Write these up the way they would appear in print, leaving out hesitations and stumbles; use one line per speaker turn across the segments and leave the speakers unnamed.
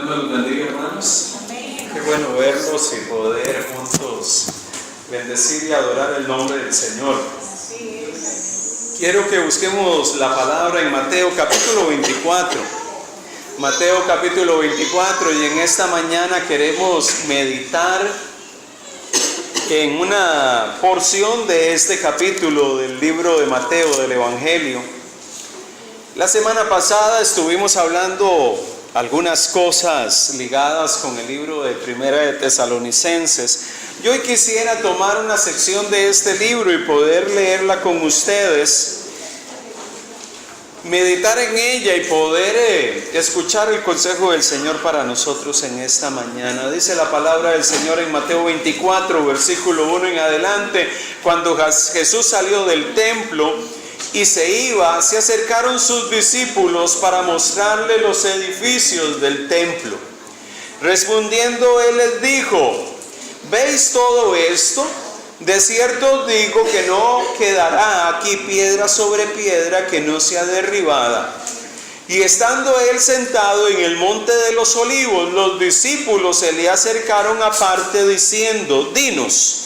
me los bendiga, hermanos.
Amén.
Qué bueno verlos y poder juntos bendecir y adorar el nombre del Señor.
Así es.
Quiero que busquemos la palabra en Mateo capítulo 24. Mateo capítulo 24, y en esta mañana queremos meditar en una porción de este capítulo del libro de Mateo, del Evangelio. La semana pasada estuvimos hablando algunas cosas ligadas con el libro de Primera de Tesalonicenses. Yo hoy quisiera tomar una sección de este libro y poder leerla con ustedes, meditar en ella y poder escuchar el consejo del Señor para nosotros en esta mañana. Dice la palabra del Señor en Mateo 24, versículo 1 en adelante: cuando Jesús salió del templo y se iba, se acercaron sus discípulos para mostrarle los edificios del templo. Respondiendo él les dijo: ¿veis todo esto? De cierto os digo que no quedará aquí piedra sobre piedra que no sea derribada. Y estando él sentado en el monte de los olivos, los discípulos se le acercaron aparte diciendo: dinos,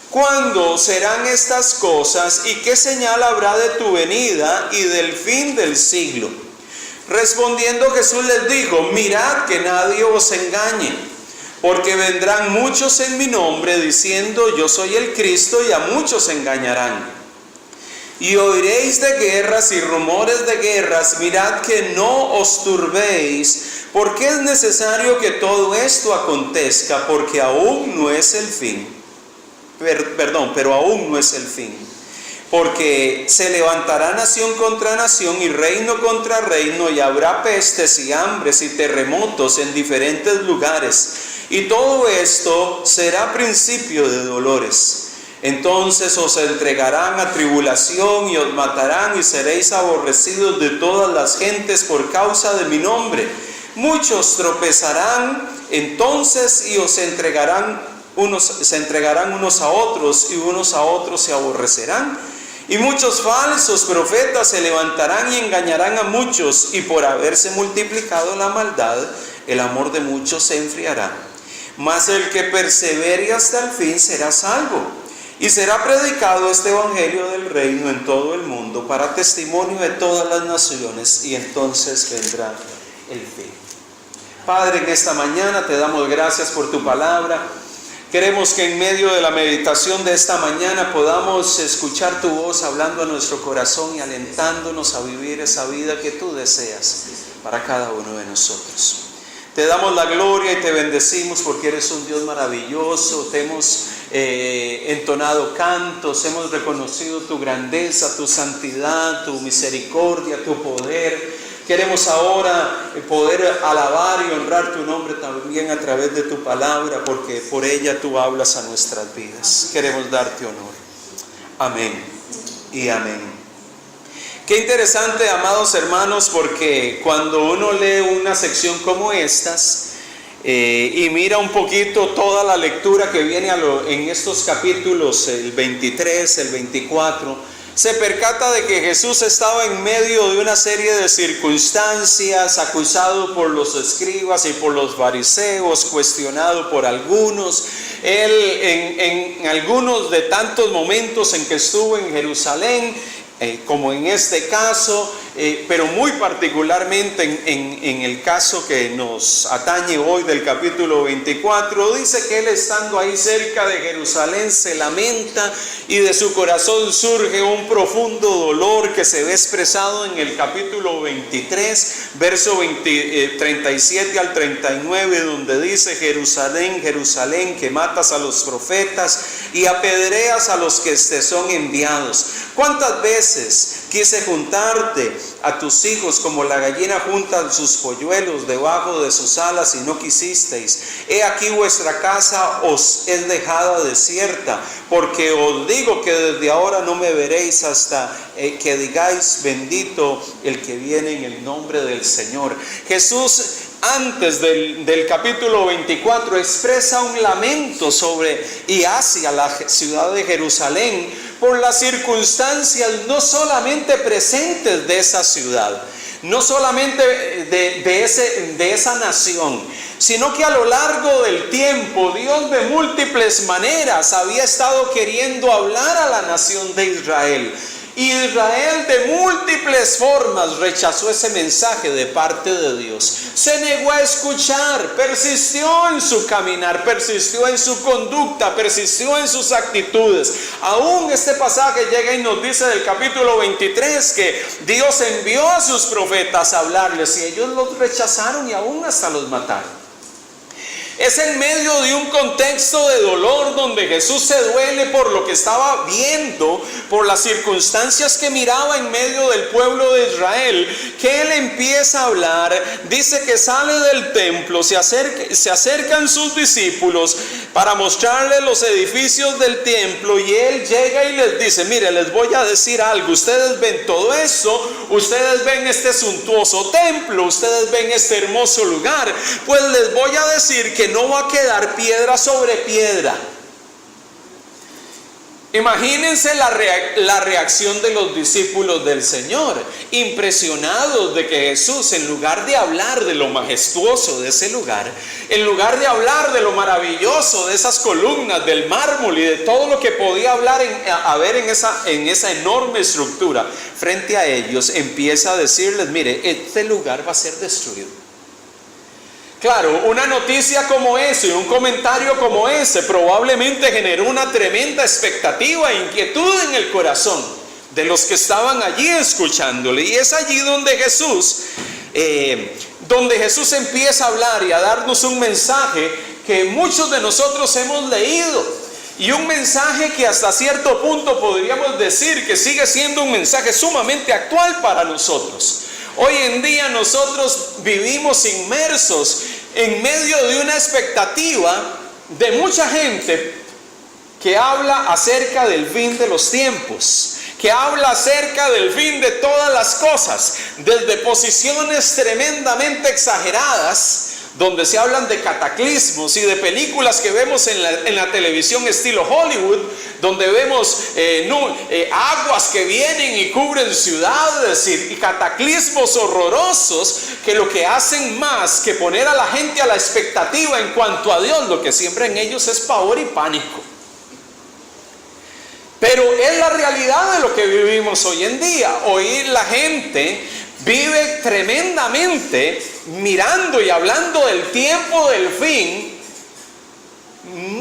¿cuándo serán estas cosas y qué señal habrá de tu venida y del fin del siglo? Respondiendo Jesús les dijo: mirad que nadie os engañe. Porque vendrán muchos en mi nombre diciendo: yo soy el Cristo, y a muchos engañarán. Y oiréis de guerras y rumores de guerras. Mirad que no os turbéis, porque es necesario que todo esto acontezca, porque aún no es el fin. Pero aún no es el fin. Porque se levantará nación contra nación y reino contra reino, y habrá pestes y hambres y terremotos en diferentes lugares. Y todo esto será principio de dolores. Entonces os entregarán a tribulación y os matarán, y seréis aborrecidos de todas las gentes por causa de mi nombre. Muchos tropezarán entonces y se entregarán unos a otros, y unos a otros se aborrecerán. Y muchos falsos profetas se levantarán y engañarán a muchos, y por haberse multiplicado la maldad, el amor de muchos se enfriará. Mas el que persevere hasta el fin será salvo. Y será predicado este evangelio del reino en todo el mundo para testimonio de todas las naciones, y entonces vendrá el fin. Padre, en esta mañana te damos gracias por tu palabra. Queremos que en medio de la meditación de esta mañana podamos escuchar tu voz hablando a nuestro corazón y alentándonos a vivir esa vida que tú deseas para cada uno de nosotros. Te damos la gloria y te bendecimos porque eres un Dios maravilloso. Te hemos entonado cantos, hemos reconocido tu grandeza, tu santidad, tu misericordia, tu poder. Queremos ahora poder alabar y honrar tu nombre también a través de tu palabra, porque por ella tú hablas a nuestras vidas. Queremos darte honor. Amén y amén. Qué interesante, amados hermanos, porque cuando uno lee una sección como estas y mira un poquito toda la lectura que viene en estos capítulos, el 23, el 24, se percata de que Jesús estaba en medio de una serie de circunstancias, acusado por los escribas y por los fariseos, cuestionado por algunos. Él en algunos de tantos momentos en que estuvo en Jerusalén, como en este caso, pero muy particularmente en el caso que nos atañe hoy del capítulo 24, dice que él, estando ahí cerca de Jerusalén, se lamenta y de su corazón surge un profundo dolor que se ve expresado en el capítulo 23, verso 37 al 39, donde dice: Jerusalén, Jerusalén, que matas a los profetas y apedreas a los que te son enviados. ¿Cuántas veces quise juntarte a tus hijos como la gallina junta sus polluelos debajo de sus alas, y no quisisteis? He aquí vuestra casa os es dejada desierta, porque os digo que desde ahora no me veréis hasta que digáis: bendito el que viene en el nombre del Señor. Jesús, antes del capítulo 24, expresa un lamento sobre y hacia la ciudad de Jerusalén por las circunstancias no solamente presentes de esa ciudad, no solamente de esa nación, sino que a lo largo del tiempo Dios de múltiples maneras había estado queriendo hablar a la nación de Israel. Y Israel de múltiples formas rechazó ese mensaje de parte de Dios. Se negó a escuchar, persistió en su caminar, persistió en su conducta, persistió en sus actitudes. Aún este pasaje llega y nos dice del capítulo 23 que Dios envió a sus profetas a hablarles y ellos los rechazaron y aún hasta los mataron. Es en medio de un contexto de dolor donde Jesús se duele por lo que estaba viendo, por las circunstancias que miraba en medio del pueblo de Israel, que Él empieza a hablar. Dice que sale del templo, se acercan sus discípulos para mostrarles los edificios del templo y Él llega y les dice: mire, les voy a decir algo, ustedes ven todo eso, ustedes ven este suntuoso templo, ustedes ven este hermoso lugar, pues les voy a decir que no va a quedar piedra sobre piedra. Imagínense la reacción de los discípulos del Señor, impresionados de que Jesús, en lugar de hablar de lo majestuoso de ese lugar, en lugar de hablar de lo maravilloso de esas columnas, del mármol y de todo lo que podía haber en esa enorme estructura, frente a ellos empieza a decirles: mire, este lugar va a ser destruido. Claro, una noticia como esa y un comentario como ese probablemente generó una tremenda expectativa e inquietud en el corazón de los que estaban allí escuchándole. Y es allí donde Jesús empieza a hablar y a darnos un mensaje que muchos de nosotros hemos leído. Y un mensaje que hasta cierto punto podríamos decir que sigue siendo un mensaje sumamente actual para nosotros. Hoy en día nosotros vivimos inmersos en medio de una expectativa de mucha gente que habla acerca del fin de los tiempos, que habla acerca del fin de todas las cosas, desde posiciones tremendamente exageradas, donde se hablan de cataclismos y de películas que vemos en la televisión estilo Hollywood, donde vemos aguas que vienen y cubren ciudades y cataclismos horrorosos que lo que hacen más que poner a la gente a la expectativa en cuanto a Dios, lo que siembra en ellos es pavor y pánico. Pero es la realidad de lo que vivimos hoy en día. Hoy la gente vive tremendamente mirando y hablando del tiempo del fin,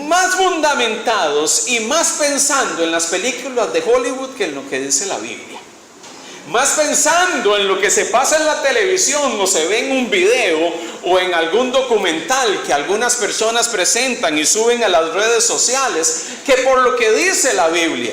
más fundamentados y más pensando en las películas de Hollywood que en lo que dice la Biblia. Más pensando en lo que se pasa en la televisión o se ve en un video o en algún documental que algunas personas presentan y suben a las redes sociales, que por lo que dice la Biblia.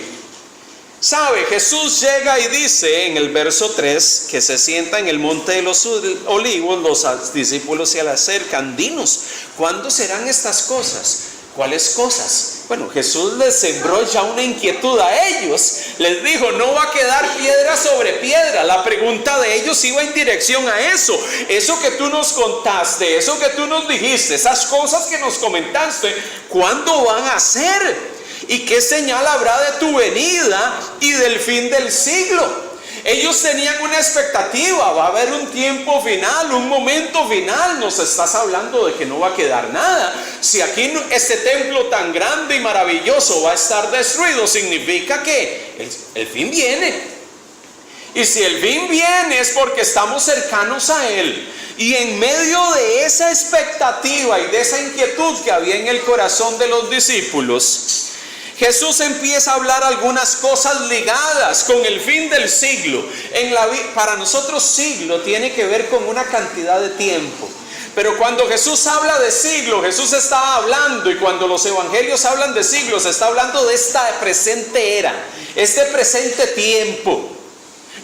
¿Sabe? Jesús llega y dice en el verso 3 que se sienta en el monte de los olivos, los discípulos se le acercan: dinos, ¿cuándo serán estas cosas? ¿Cuáles cosas? Bueno, Jesús les sembró ya una inquietud a ellos. Les dijo: no va a quedar piedra sobre piedra. La pregunta de ellos iba en dirección a eso. Eso que tú nos contaste, eso que tú nos dijiste, esas cosas que nos comentaste, ¿cuándo van a ser? ¿Y qué señal habrá de tu venida y del fin del siglo? Ellos tenían una expectativa: va a haber un tiempo final, un momento final. Nos estás hablando de que no va a quedar nada. Si aquí este templo tan grande y maravilloso va a estar destruido, significa que el fin viene. Y si el fin viene es porque estamos cercanos a Él. Y en medio de esa expectativa y de esa inquietud que había en el corazón de los discípulos, Jesús empieza a hablar algunas cosas ligadas con el fin del siglo. Para nosotros siglo tiene que ver con una cantidad de tiempo. Pero cuando Jesús habla de siglo, Jesús está hablando, y cuando los evangelios hablan de siglos, está hablando de esta presente era, este presente tiempo.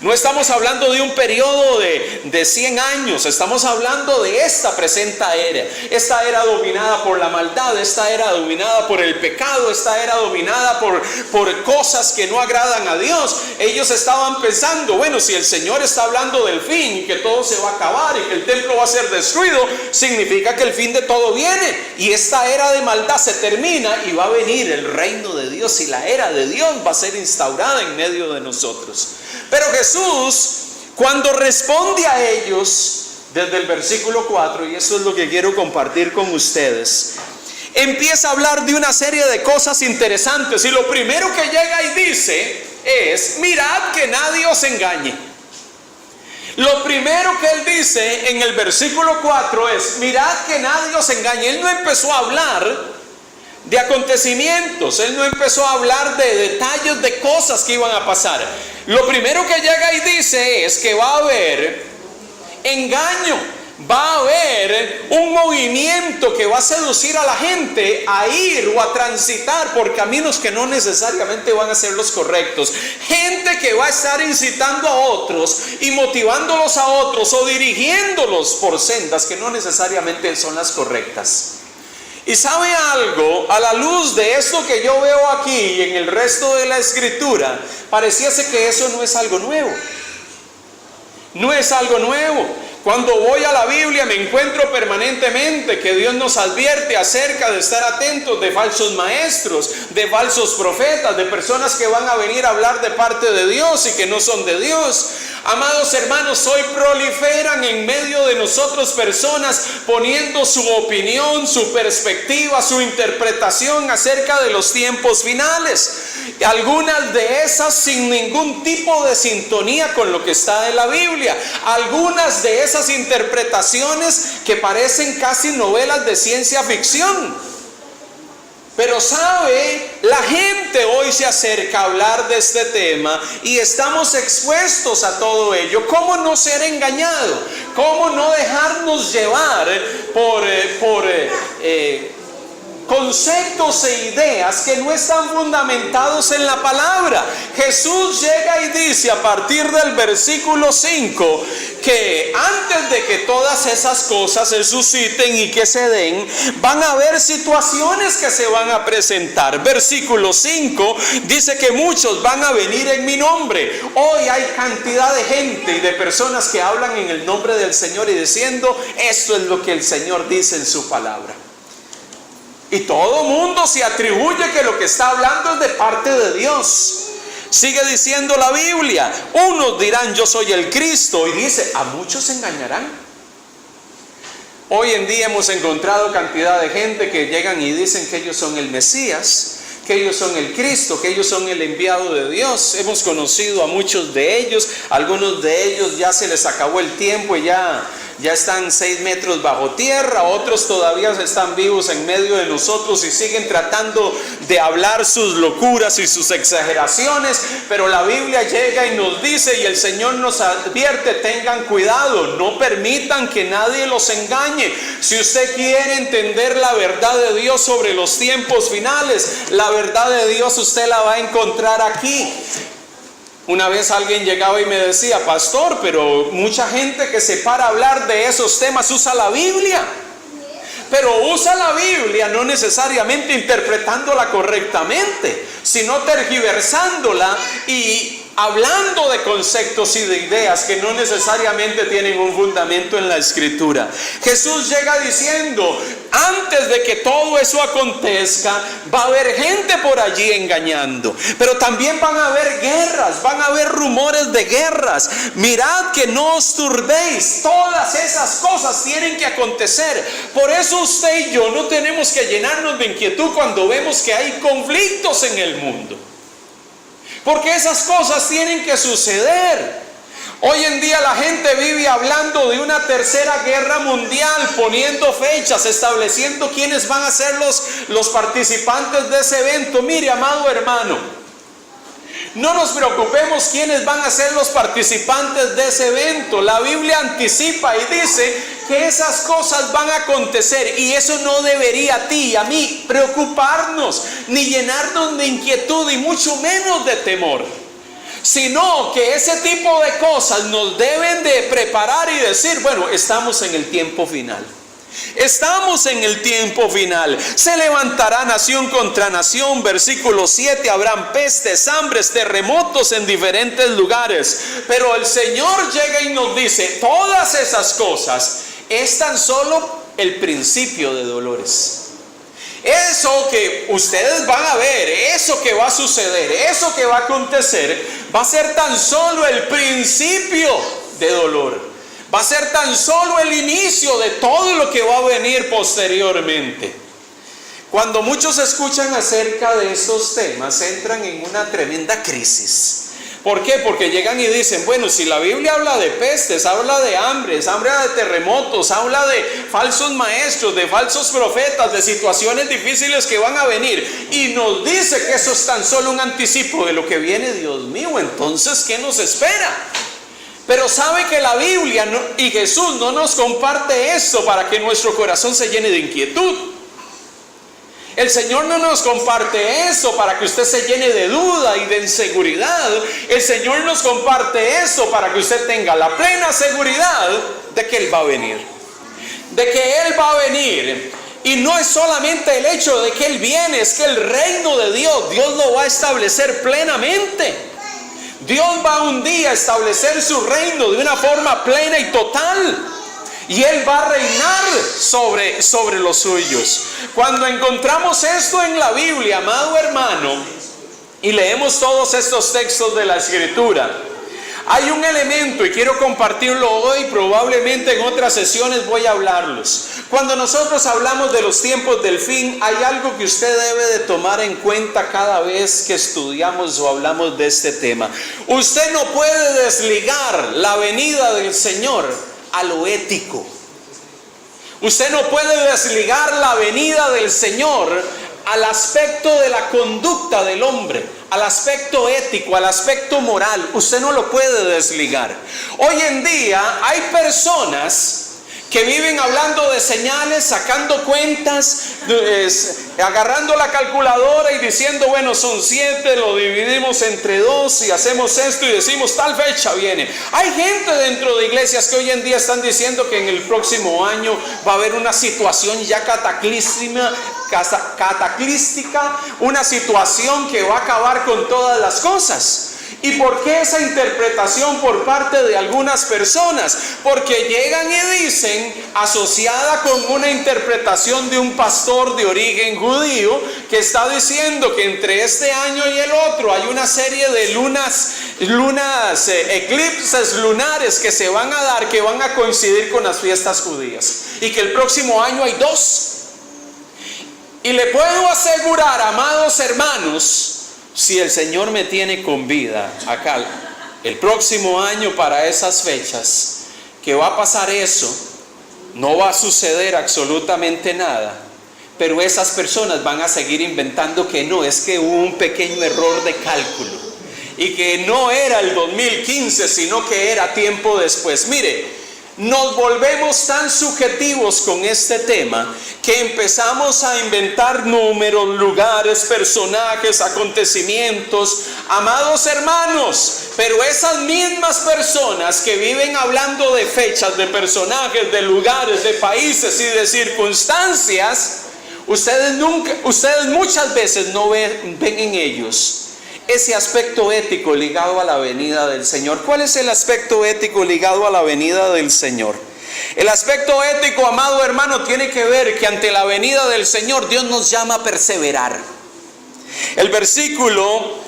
No estamos hablando de un periodo de 100 años, estamos hablando de esta presente era. Esta era dominada por la maldad, esta era dominada por el pecado, esta era dominada por cosas que no agradan a Dios. Ellos estaban pensando: bueno, si el Señor está hablando del fin y que todo se va a acabar y que el templo va a ser destruido, significa que el fin de todo viene y esta era de maldad se termina y va a venir el reino de Dios y la era de Dios va a ser instaurada en medio de nosotros. Pero Jesús, Cuando responde a ellos, desde el versículo 4, y eso es lo que quiero compartir con ustedes, empieza a hablar de una serie de cosas interesantes. Y lo primero que llega y dice es: mirad que nadie os engañe. Lo primero que él dice en el versículo 4 es: mirad que nadie os engañe. Él no empezó a hablar de acontecimientos, él no empezó a hablar de detalles de cosas que iban a pasar. Lo primero que llega y dice es que va a haber engaño, va a haber un movimiento que va a seducir a la gente a ir o a transitar por caminos que no necesariamente van a ser los correctos. Gente que va a estar incitando a otros y motivándolos a otros o dirigiéndolos por sendas que no necesariamente son las correctas. Y sabe algo, a la luz de esto que yo veo aquí y en el resto de la escritura, pareciese que eso no es algo nuevo. No es algo nuevo. Cuando voy a la Biblia me encuentro permanentemente que Dios nos advierte acerca de estar atentos de falsos maestros, de falsos profetas, de personas que van a venir a hablar de parte de Dios y que no son de Dios. Amados hermanos, hoy proliferan en medio de nosotros personas poniendo su opinión, su perspectiva, su interpretación acerca de los tiempos finales. Algunas de esas sin ningún tipo de sintonía con lo que está en la Biblia. Algunas de esas interpretaciones que parecen casi novelas de ciencia ficción. Pero sabe, la gente hoy se acerca a hablar de este tema y estamos expuestos a todo ello. ¿Cómo no ser engañado? ¿Cómo no dejarnos llevar por conceptos e ideas que no están fundamentados en la palabra? Jesús llega y dice a partir del versículo 5 que antes de que todas esas cosas se susciten y que se den, van a haber situaciones que se van a presentar. Versículo 5 dice que muchos van a venir en mi nombre. Hoy hay cantidad de gente y de personas que hablan en el nombre del Señor y diciendo: esto es lo que el Señor dice en su palabra. Y todo mundo se atribuye que lo que está hablando es de parte de Dios. Sigue diciendo la Biblia: unos dirán yo soy el Cristo, y dice, a muchos engañarán. Hoy en día hemos encontrado cantidad de gente que llegan y dicen que ellos son el Mesías, que ellos son el Cristo, que ellos son el enviado de Dios. Hemos conocido a muchos de ellos. Algunos de ellos ya se les acabó el tiempo y ya están 6 metros bajo tierra. Otros todavía están vivos en medio de nosotros y siguen tratando de hablar sus locuras y sus exageraciones. Pero la Biblia llega y nos dice, y el Señor nos advierte: tengan cuidado, no permitan que nadie los engañe. Si usted quiere entender la verdad de Dios sobre los tiempos finales, la verdad de Dios usted la va a encontrar aquí. Una vez alguien llegaba y me decía: pastor, pero mucha gente que se para a hablar de esos temas usa la Biblia. Pero usa la Biblia no necesariamente interpretándola correctamente, sino tergiversándola y hablando de conceptos y de ideas que no necesariamente tienen un fundamento en la Escritura. Jesús llega diciendo: antes de que todo eso acontezca, va a haber gente por allí engañando. Pero también van a haber guerras, van a haber rumores de guerras. Mirad que no os turbéis. Todas esas cosas tienen que acontecer. Por eso usted y yo no tenemos que llenarnos de inquietud cuando vemos que hay conflictos en el mundo. Porque esas cosas tienen que suceder. Hoy en día la gente vive hablando de una tercera guerra mundial, poniendo fechas, estableciendo quiénes van a ser los participantes de ese evento. Mire, amado hermano, no nos preocupemos quiénes van a ser los participantes de ese evento. La Biblia anticipa y dice que esas cosas van a acontecer, y eso no debería a ti y a mí preocuparnos, ni llenarnos de inquietud y mucho menos de temor, sino que ese tipo de cosas nos deben de preparar y decir: bueno, estamos en el tiempo final. Estamos en el tiempo final. Se levantará nación contra nación. Versículo 7: habrán pestes, hambres, terremotos en diferentes lugares. Pero el Señor llega y nos dice: todas esas cosas es tan solo el principio de dolores. Eso que ustedes van a ver, eso que va a suceder, eso que va a acontecer, va a ser tan solo el principio de dolor. Va a ser tan solo el inicio de todo lo que va a venir posteriormente. Cuando muchos escuchan acerca de estos temas, entran en una tremenda crisis. ¿Por qué? Porque llegan y dicen, bueno, si la Biblia habla de pestes, habla de hambres, habla de terremotos, habla de falsos maestros, de falsos profetas, de situaciones difíciles que van a venir, y nos dice que eso es tan solo un anticipo de lo que viene, Dios mío, entonces, ¿qué nos espera? Pero sabe que la Biblia y Jesús no nos comparte esto para que nuestro corazón se llene de inquietud. El Señor no nos comparte eso para que usted se llene de duda y de inseguridad. El Señor nos comparte eso para que usted tenga la plena seguridad de que Él va a venir. De que Él va a venir. Y no es solamente el hecho de que Él viene, es que el reino de Dios lo va a establecer plenamente. Dios va un día a establecer su reino de una forma plena y total. Y Él va a reinar sobre los suyos. Cuando encontramos esto en la Biblia, amado hermano, y leemos todos estos textos de la Escritura, hay un elemento, y quiero compartirlo hoy, probablemente en otras sesiones voy a hablarlos. Cuando nosotros hablamos de los tiempos del fin, hay algo que usted debe de tomar en cuenta cada vez que estudiamos o hablamos de este tema. Usted no puede desligar la venida del Señor a lo ético. Usted no puede desligar la venida del Señor al aspecto de la conducta del hombre, al aspecto ético, al aspecto moral. Usted no lo puede desligar. Hoy en día hay personas que viven hablando de señales, sacando cuentas, agarrando la calculadora y diciendo, bueno, son 7, lo dividimos entre 2 y hacemos esto y decimos tal fecha viene. Hay gente dentro de iglesias que hoy en día están diciendo que en el próximo año va a haber una situación ya cataclística, una situación que va a acabar con todas las cosas. ¿Y por qué esa interpretación por parte de algunas personas? Porque llegan y dicen, asociada con una interpretación de un pastor de origen judío, que está diciendo que entre este año y el otro hay una serie de eclipses lunares que se van a dar, que van a coincidir con las fiestas judías, y que el próximo año hay 2. Y le puedo asegurar, amados hermanos, si el Señor me tiene con vida acá el próximo año para esas fechas, que va a pasar eso, no va a suceder absolutamente nada, pero esas personas van a seguir inventando que no, es que hubo un pequeño error de cálculo y que no era el 2015, sino que era tiempo después. Mire, nos volvemos tan subjetivos con este tema que empezamos a inventar números, lugares, personajes, acontecimientos, amados hermanos. Pero esas mismas personas que viven hablando de fechas, de personajes, de lugares, de países y de circunstancias, ustedes muchas veces no ven en ellos ese aspecto ético ligado a la venida del Señor. ¿Cuál es el aspecto ético ligado a la venida del Señor? El aspecto ético, amado hermano, tiene que ver que ante la venida del Señor Dios nos llama a perseverar. El versículo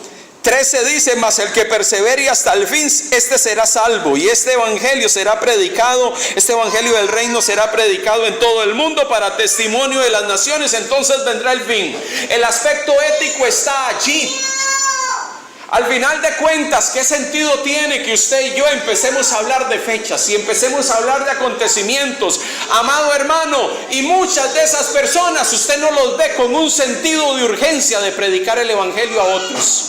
13 dice, mas el que persevere hasta el fin, este será salvo. Y este evangelio será predicado, este evangelio del reino será predicado en todo el mundo para testimonio de las naciones, entonces vendrá el fin. El aspecto ético está allí. Al final de cuentas, ¿qué sentido tiene que usted y yo empecemos a hablar de fechas y empecemos a hablar de acontecimientos, amado hermano? Y muchas de esas personas usted no los ve con un sentido de urgencia de predicar el evangelio a otros.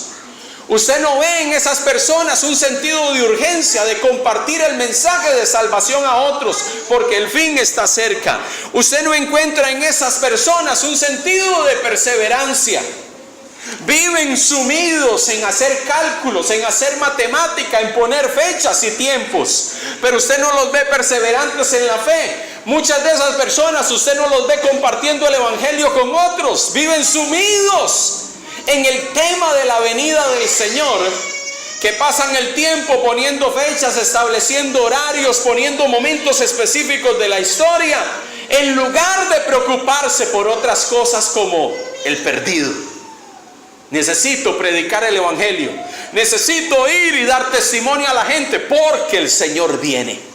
Usted no ve en esas personas un sentido de urgencia de compartir el mensaje de salvación a otros, porque el fin está cerca. Usted no encuentra en esas personas un sentido de perseverancia. Viven sumidos en hacer cálculos, en hacer matemática, en poner fechas y tiempos, pero usted no los ve perseverantes en la fe. Muchas de esas personas usted no los ve compartiendo el evangelio con otros. Viven sumidos en el tema de la venida del Señor, que pasan el tiempo poniendo fechas, estableciendo horarios, poniendo momentos específicos de la historia, en lugar de preocuparse por otras cosas como el perdido. Necesito predicar el evangelio. Necesito ir y dar testimonio a la gente porque el Señor viene.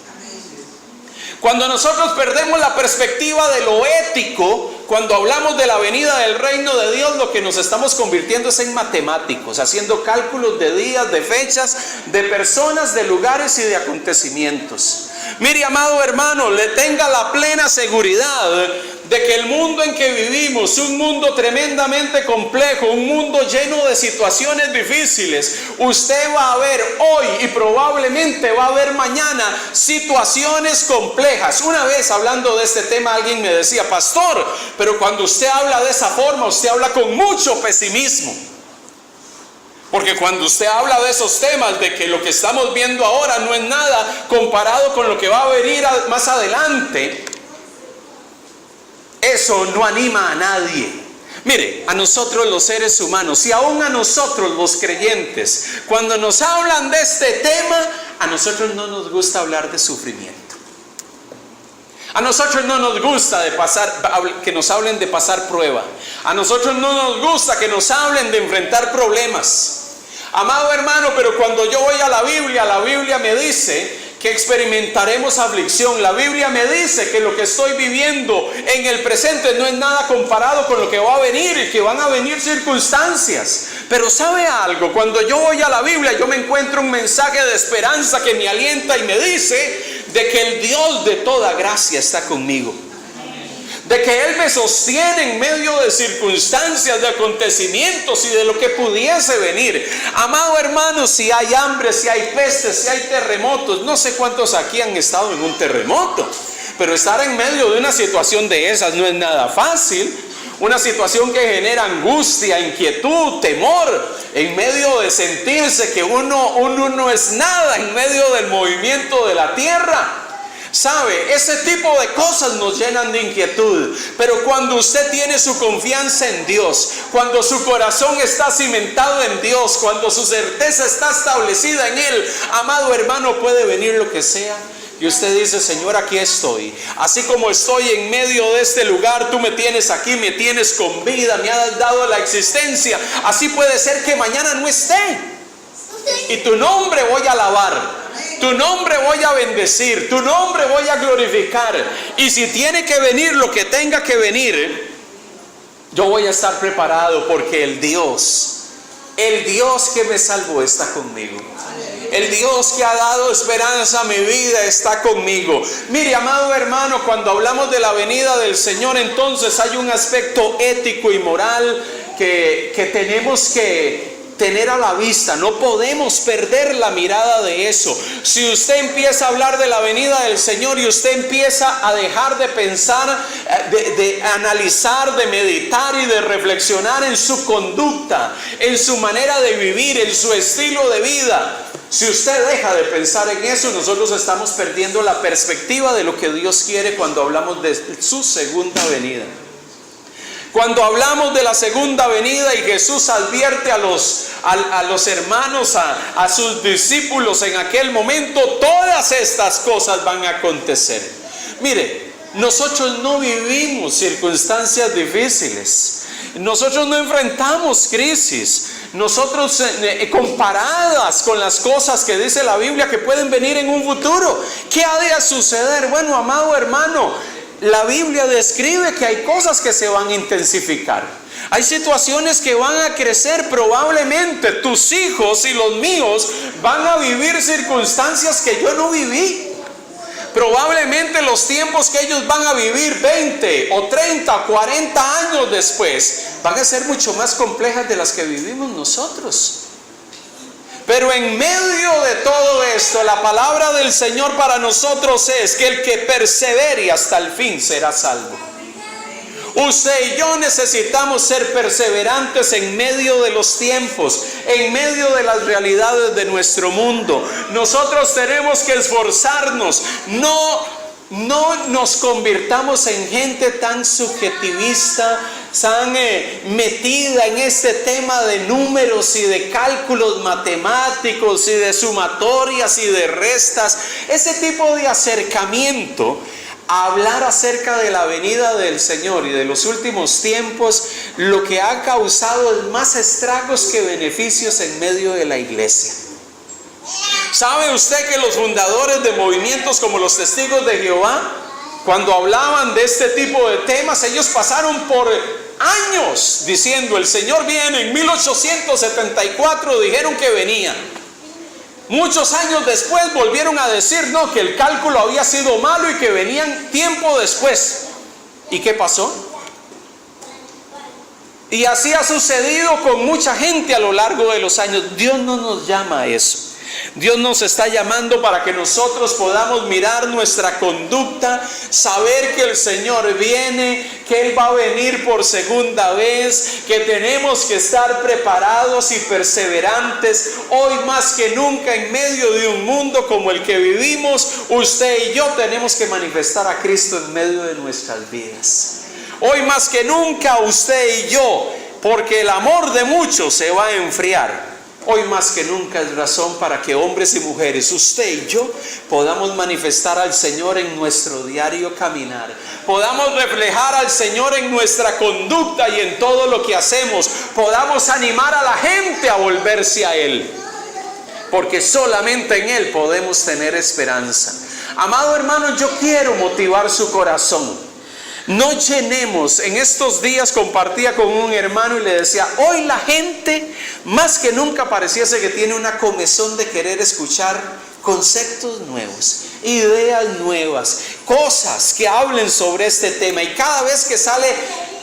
Cuando nosotros perdemos la perspectiva de lo ético, cuando hablamos de la venida del reino de Dios, lo que nos estamos convirtiendo es en matemáticos, haciendo cálculos de días, de fechas, de personas, de lugares y de acontecimientos. Mire, amado hermano, le tenga la plena seguridad de que el mundo en que vivimos, un mundo tremendamente complejo, un mundo lleno de situaciones difíciles, usted va a ver hoy y probablemente va a ver mañana situaciones complejas. Una vez hablando de este tema alguien me decía: pastor, pero cuando usted habla de esa forma, usted habla con mucho pesimismo. Porque cuando usted habla de esos temas, de que lo que estamos viendo ahora no es nada comparado con lo que va a venir más adelante, eso no anima a nadie. Mire, a nosotros los seres humanos y aún a nosotros los creyentes, cuando nos hablan de este tema, a nosotros no nos gusta hablar de sufrimiento. A nosotros no nos gusta que nos hablen de pasar prueba. A nosotros no nos gusta que nos hablen de enfrentar problemas. Amado hermano, pero cuando yo voy a la Biblia me dice que experimentaremos aflicción. La Biblia me dice que lo que estoy viviendo en el presente no es nada comparado con lo que va a venir, y que van a venir circunstancias. Pero ¿sabe algo? Cuando yo voy a la Biblia, yo me encuentro un mensaje de esperanza que me alienta y me dice de que el Dios de toda gracia está conmigo. De que Él me sostiene en medio de circunstancias, de acontecimientos y de lo que pudiese venir. Amado hermano, si hay hambre, si hay pestes, si hay terremotos, no sé cuántos aquí han estado en un terremoto, pero estar en medio de una situación de esas no es nada fácil. Una situación que genera angustia, inquietud, temor, en medio de sentirse que uno no es nada, en medio del movimiento de la tierra. ¿Sabe? Ese tipo de cosas nos llenan de inquietud. Pero cuando usted tiene su confianza en Dios, cuando su corazón está cimentado en Dios, cuando su certeza está establecida en Él, amado hermano, puede venir lo que sea. Y usted dice: Señor, aquí estoy. Así como estoy en medio de este lugar, tú me tienes aquí, me tienes con vida, me has dado la existencia. Así puede ser que mañana no esté, y tu nombre voy a alabar, tu nombre voy a bendecir, tu nombre voy a glorificar. Y si tiene que venir lo que tenga que venir, yo voy a estar preparado, porque el Dios que me salvó está conmigo. El Dios que ha dado esperanza a mi vida está conmigo. Mire, amado hermano, cuando hablamos de la venida del Señor, entonces hay un aspecto ético y moral que tenemos que tener a la vista. No podemos perder la mirada de eso. Si usted empieza a hablar de la venida del Señor y usted empieza a dejar de pensar, de analizar, de meditar y de reflexionar en su conducta, en su manera de vivir, en su estilo de vida, si usted deja de pensar en eso, nosotros estamos perdiendo la perspectiva de lo que Dios quiere cuando hablamos de su segunda venida. Cuando hablamos de la segunda venida y Jesús advierte a los hermanos, a sus discípulos en aquel momento, todas estas cosas van a acontecer. Mire, nosotros no vivimos circunstancias difíciles. Nosotros no enfrentamos crisis. Nosotros comparadas con las cosas que dice la Biblia que pueden venir en un futuro, ¿qué ha de suceder? Bueno, amado hermano, la Biblia describe que hay cosas que se van a intensificar. Hay situaciones que van a crecer. Probablemente tus hijos y los míos van a vivir circunstancias que yo no viví. Probablemente los tiempos que ellos van a vivir 20 o 30 o 40 años después van a ser mucho más complejas de las que vivimos nosotros. Pero en medio de todo esto, la palabra del Señor para nosotros es que el que persevere hasta el fin será salvo. Usted y yo necesitamos ser perseverantes en medio de los tiempos, en medio de las realidades de nuestro mundo. Nosotros tenemos que esforzarnos. No nos convirtamos en gente tan subjetivista, tan metida en este tema de números y de cálculos matemáticos y de sumatorias y de restas. Ese tipo de acercamiento a hablar acerca de la venida del Señor y de los últimos tiempos, lo que ha causado es más estragos que beneficios en medio de la iglesia. ¿Sabe usted que los fundadores de movimientos como los Testigos de Jehová, cuando hablaban de este tipo de temas, ellos pasaron por años diciendo: el Señor viene? En 1874 dijeron que venía. Muchos años después volvieron a decir no, que el cálculo había sido malo y que venían tiempo después. ¿Y qué pasó? Y así ha sucedido con mucha gente a lo largo de los años. Dios no nos llama a eso. Dios nos está llamando para que nosotros podamos mirar nuestra conducta, saber que el Señor viene, que Él va a venir por segunda vez, que tenemos que estar preparados y perseverantes. Hoy más que nunca, en medio de un mundo como el que vivimos, usted y yo tenemos que manifestar a Cristo en medio de nuestras vidas. Hoy más que nunca, usted y yo, porque el amor de muchos se va a enfriar. Hoy más que nunca es razón para que hombres y mujeres, usted y yo, podamos manifestar al Señor en nuestro diario caminar. Podamos reflejar al Señor en nuestra conducta y en todo lo que hacemos. Podamos animar a la gente a volverse a Él. Porque solamente en Él podemos tener esperanza. Amado hermano, yo quiero motivar su corazón. No llenemos. En estos días compartía con un hermano y le decía: hoy la gente más que nunca pareciese que tiene una comezón de querer escuchar conceptos nuevos, ideas nuevas, cosas que hablen sobre este tema. Y cada vez que sale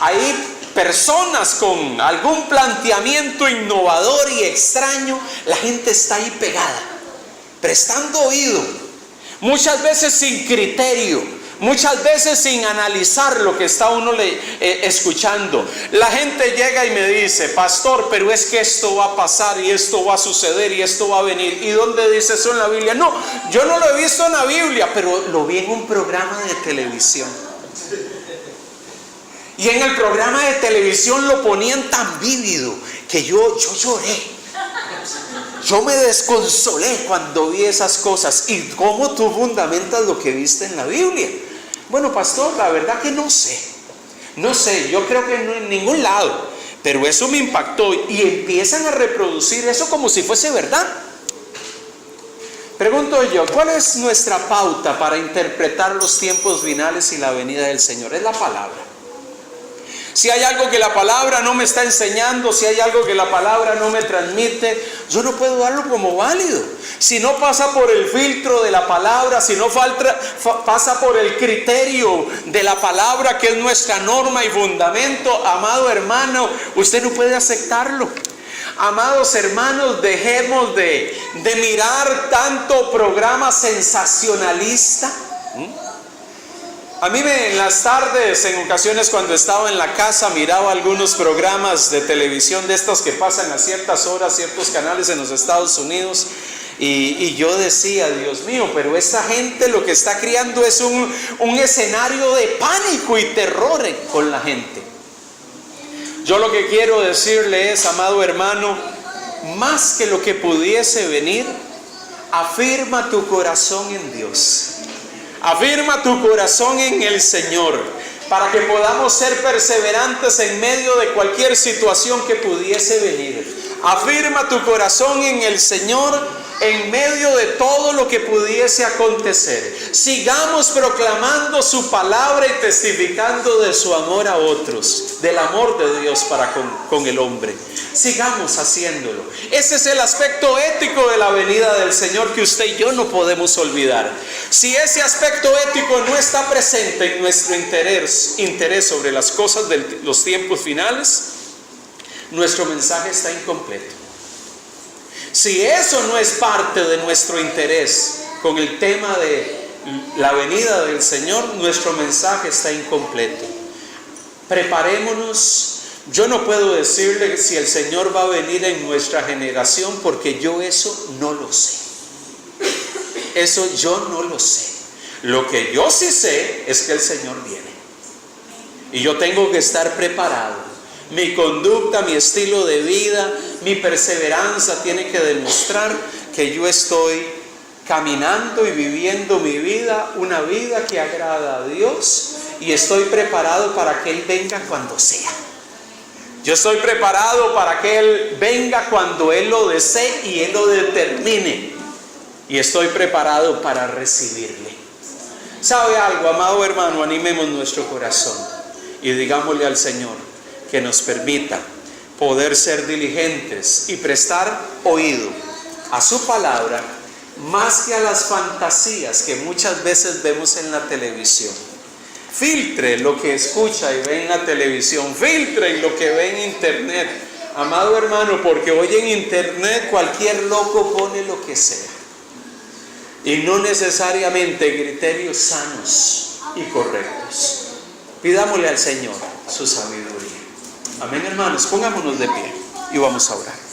ahí personas con algún planteamiento innovador y extraño, la gente está ahí pegada, prestando oído, muchas veces sin criterio, muchas veces sin analizar lo que está uno escuchando. La gente llega y me dice: pastor, pero es que esto va a pasar y esto va a suceder y esto va a venir. ¿Y dónde dice eso en la Biblia? No, yo no lo he visto en la Biblia, pero lo vi en un programa de televisión. Y en el programa de televisión lo ponían tan vívido que yo lloré. Yo me desconsolé cuando vi esas cosas. ¿Y cómo tú fundamentas lo que viste en la Biblia? Bueno, pastor, la verdad que no sé, yo creo que no en ningún lado, pero eso me impactó. Y empiezan a reproducir eso como si fuese verdad. Pregunto yo, ¿cuál es nuestra pauta para interpretar los tiempos finales y la venida del Señor? Es la palabra. Si hay algo que la palabra no me está enseñando, si hay algo que la palabra no me transmite, yo no puedo darlo como válido. Si no pasa por el filtro de la palabra, si no pasa por el criterio de la palabra, que es nuestra norma y fundamento, amado hermano, usted no puede aceptarlo. Amados hermanos, dejemos de mirar tanto programa sensacionalista. A mí en las tardes, en ocasiones cuando estaba en la casa, miraba algunos programas de televisión de estos que pasan a ciertas horas, ciertos canales en los Estados Unidos, y yo decía: Dios mío, pero esta gente lo que está creando es un escenario de pánico y terror con la gente. Yo lo que quiero decirle es, amado hermano, más que lo que pudiese venir, afirma tu corazón en Dios. Afirma tu corazón en el Señor, para que podamos ser perseverantes en medio de cualquier situación que pudiese venir. Afirma tu corazón en el Señor en medio de todo lo que pudiese acontecer. Sigamos proclamando su palabra y testificando de su amor a otros, del amor de Dios para con el hombre. Sigamos haciéndolo. Ese es el aspecto ético de la venida del Señor que usted y yo no podemos olvidar. Si ese aspecto ético no está presente en nuestro interés sobre las cosas de los tiempos finales, nuestro mensaje está incompleto. Si eso no es parte de nuestro interés con el tema de la venida del Señor, nuestro mensaje está incompleto. Preparémonos. Yo no puedo decirle si el Señor va a venir en nuestra generación, porque yo eso no lo sé. Eso yo no lo sé. Lo que yo sí sé es que el Señor viene. Y yo tengo que estar preparado. Mi conducta, mi estilo de vida, mi perseverancia tiene que demostrar que yo estoy caminando y viviendo mi vida, una vida que agrada a Dios, y estoy preparado para que Él venga cuando sea. Yo estoy preparado para que Él venga cuando Él lo desee y Él lo determine, y estoy preparado para recibirle. ¿Sabe algo, amado hermano? Animemos nuestro corazón y digámosle al Señor que nos permita poder ser diligentes y prestar oído a su palabra, más que a las fantasías que muchas veces vemos en la televisión. Filtre lo que escucha y ve en la televisión, filtre lo que ve en internet, amado hermano, porque hoy en internet cualquier loco pone lo que sea, y no necesariamente criterios sanos y correctos. Pidámosle al Señor su sabiduría. Amén, hermanos, pongámonos de pie y vamos a orar.